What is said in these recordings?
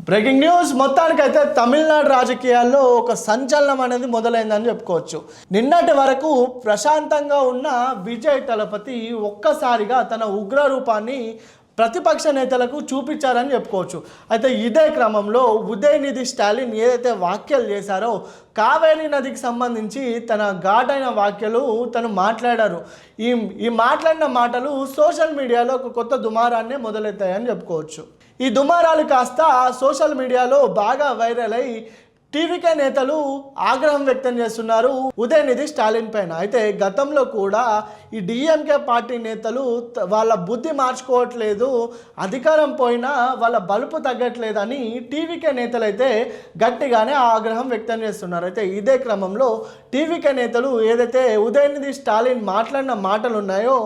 Breaking news మొత్తానికైతే తమిళనాడు రాజకీయాల్లో ఒక సంచలనం అనేది మొదలైందని చెప్పుకోవచ్చు. నిన్నటి వరకు ప్రశాంతంగా ఉన్న విజయ్ తలపతి ఒక్కసారిగా తన ఉగ్ర రూపాన్ని ప్రతిపక్ష నేతలకు చూపించారని చెప్పుకోవచ్చు. అయితే ఇదే క్రమంలో ఉదయనిధి స్టాలిన్ ఏదైతే వ్యాఖ్యలు చేశారో కావేరీ నదికి సంబంధించి తన ఘాటైన వ్యాఖ్యలు తను మాట్లాడారు. ఈ మాట్లాడిన మాటలు సోషల్ మీడియాలో ఒక కొత్త దుమారాన్నే మొదలెత్తాయని చెప్పుకోవచ్చు. ఈ దుమారాలు కాస్త సోషల్ మీడియాలో బాగా వైరల్ అయి టీవీకే నేతలు ఆగ్రహం వ్యక్తం చేస్తున్నారు ఉదయనిధి స్టాలిన్ పైన. అయితే గతంలో కూడా ఈ డిఎంకే పార్టీ నేతలు వాళ్ళ బుద్ధి మార్చుకోవట్లేదు, అధికారం పోయినా వాళ్ళ బలుపు తగ్గట్లేదని టీవీకే నేతలు అయితే గట్టిగానే ఆగ్రహం వ్యక్తం చేస్తున్నారు. అయితే ఇదే క్రమంలో టీవీకే నేతలు ఏదైతే ఉదయనిధి స్టాలిన్ మాట్లాడిన మాటలు ఉన్నాయో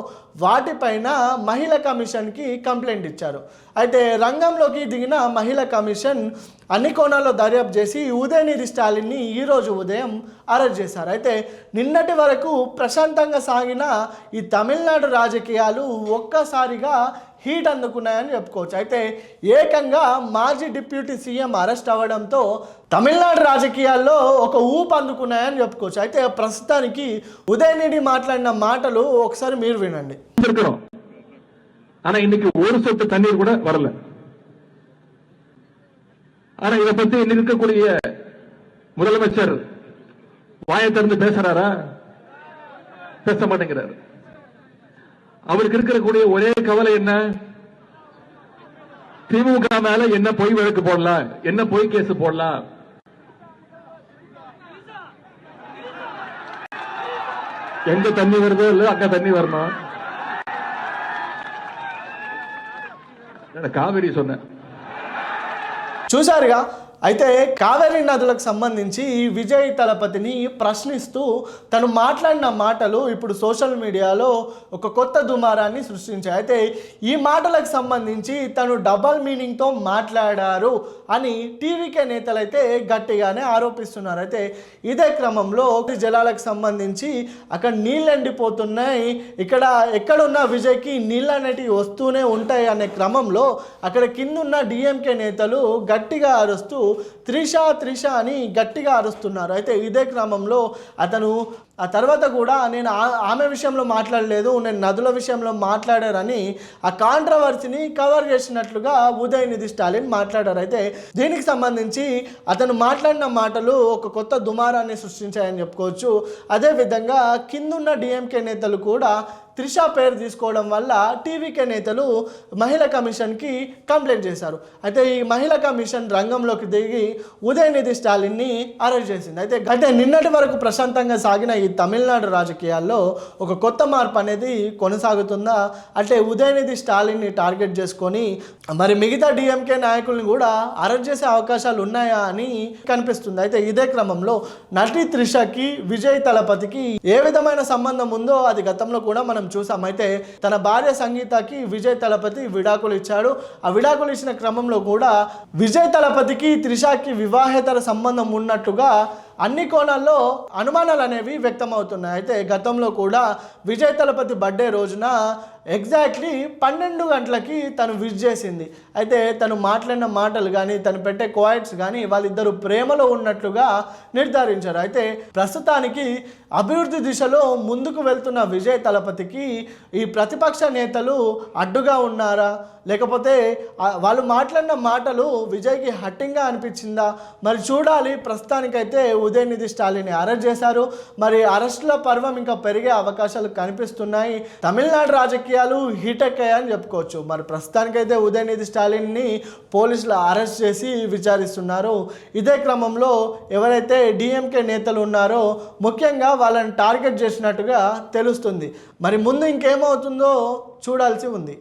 వాటిపైన మహిళా కమిషన్కి కంప్లైంట్ ఇచ్చారు. అయితే రంగంలోకి దిగిన మహిళా కమిషన్ అన్ని కోణాల్లో దర్యాప్తు చేసి ఉదయనిధి స్టాలిన్ని ఈరోజు ఉదయం అరెస్ట్ చేశారు. అయితే నిన్నటి వరకు ప్రశాంతంగా సాగిన ఈ తమిళనాడు రాజకీయాలు ఒక్కసారిగా హీట్ అందుకున్నాయని చెప్పుకోవచ్చు. అయితే ఏకంగా మాజీ డిప్యూటీ సీఎం అరెస్ట్ అవ్వడంతో తమిళనాడు రాజకీయాల్లో ఒక ఊపు అందుకున్నాయని చెప్పుకోవచ్చు. అయితే ప్రస్తుతానికి ఉదయనిధి మాట్లాడిన మాటలు ఒకసారి మీరు వినండి. ஆனா இன்னைக்கு ஒரு சொட்டு தண்ணீர் கூட வரல. ஆனா இதை பத்தி இன்னைக்கு இருக்கக்கூடிய முதலமைச்சர் வாயை திறந்து பேசுறாரா? பேச மாட்டேங்கிறார். அவருக்கு இருக்கக்கூடிய ஒரே கவலை என்ன? திமுக மேல என்ன பொய் வழக்கு போடலாம், என்ன பொய் கேஸ் போடலாம். எங்க தண்ணி வருதோ இல்ல அங்க தண்ணி வரணும். కావేరీ సొన్న చూసారుగా. అయితే కావేరీ నదులకు సంబంధించి విజయ్ తలపతిని ప్రశ్నిస్తూ తను మాట్లాడిన మాటలు ఇప్పుడు సోషల్ మీడియాలో ఒక కొత్త దుమారాన్ని సృష్టించాయి. అయితే ఈ మాటలకు సంబంధించి తను డబల్ మీనింగ్తో మాట్లాడారు అని టీవీకే నేతలు అయితే గట్టిగానే ఆరోపిస్తున్నారు. అయితే ఇదే క్రమంలో జలాలకు సంబంధించి అక్కడ నీళ్ళు ఎండిపోతున్నాయి, ఇక్కడ ఎక్కడున్న విజయ్కి నీళ్ళు అనేటివి వస్తూనే ఉంటాయి అనే క్రమంలో అక్కడ కిందున్న డిఎంకే నేతలు గట్టిగా అరుస్తూ త్రిష త్రిష అని గట్టిగా అరుస్తున్నారు. అయితే ఇదే క్రమంలో అతను ఆ తర్వాత కూడా నేను ఆమె విషయంలో మాట్లాడలేదు, నేను నదుల విషయంలో మాట్లాడారని ఆ కాంట్రవర్సీని కవర్ చేసినట్లుగా ఉదయనిధి స్టాలిన్ మాట్లాడారు. అయితే దీనికి సంబంధించి అతను మాట్లాడిన మాటలు ఒక కొత్త దుమారాన్ని సృష్టించాయని చెప్పుకోవచ్చు. అదేవిధంగా కిందున్న డిఎంకే నేతలు కూడా త్రిష పేరు తీసుకోవడం వల్ల టీవీకే నేతలు మహిళా కమిషన్కి కంప్లైంట్ చేశారు. అయితే ఈ మహిళా కమిషన్ రంగంలోకి దిగి ఉదయనిధి స్టాలిన్ని అరెస్ట్ చేసింది. అయితే నిన్నటి వరకు ప్రశాంతంగా సాగిన ఈ తమిళనాడు రాజకీయాల్లో ఒక కొత్త మార్పు అనేది కొనసాగుతుందా అంటే ఉదయనిధి స్టాలిన్ని టార్గెట్ చేసుకొని మరి మిగతా డిఎంకే నాయకుల్ని కూడా అరెస్ట్ చేసే అవకాశాలు ఉన్నాయా అని కనిపిస్తుంది. అయితే ఇదే క్రమంలో నటి త్రిషకి విజయ్ తలపతికి ఏ విధమైన సంబంధం ఉందో అది గతంలో కూడా మనం చూసాం. అయితే తన భార్య సంగీతకి విజయ్ తలపతి విడాకులు ఇచ్చాడు. ఆ విడాకులు ఇచ్చిన క్రమంలో కూడా విజయ్ తలపతికి త్రిషకి వివాహేతర సంబంధం ఉన్నట్టుగా అన్ని కోణాల్లో అనుమానాలు అనేవి వ్యక్తమవుతున్నాయి. అయితే గతంలో కూడా విజయ్ తలపతి బర్త్డే రోజున ఎగ్జాక్ట్లీ 12 గంటలకి తను విష్ చేసింది. అయితే తను మాట్లాడిన మాటలు కానీ తను పెట్టే క్వాయిట్స్ కానీ వాళ్ళిద్దరూ ప్రేమలో ఉన్నట్లుగా నిర్ధారించారు. అయితే ప్రస్తుతానికి అభివృద్ధి దిశలో ముందుకు వెళ్తున్న విజయ్ తలపతికి ఈ ప్రతిపక్ష నేతలు అడ్డుగా ఉన్నారా, లేకపోతే వాళ్ళు మాట్లాడిన మాటలు విజయ్కి హట్టింగ్గా అనిపించిందా మరి చూడాలి. ప్రస్తుతానికైతే ఉదయనిధి స్టాలిన్ అరెస్ట్ చేశారు. మరి అరెస్టుల పర్వం ఇంకా పెరిగే అవకాశాలు కనిపిస్తున్నాయి. తమిళనాడు రాజకీయాలు హీట్ ఎక్కాయని చెప్పుకోవచ్చు. మరి ప్రస్తుతానికైతే ఉదయనిధి స్టాలిన్ని పోలీసులు అరెస్ట్ చేసి విచారిస్తున్నారు. ఇదే క్రమంలో ఎవరైతే డిఎంకే నేతలు ఉన్నారో ముఖ్యంగా వాళ్ళని టార్గెట్ చేసినట్టుగా తెలుస్తుంది. మరి ముందు ఇంకేమవుతుందో చూడాల్సి ఉంది.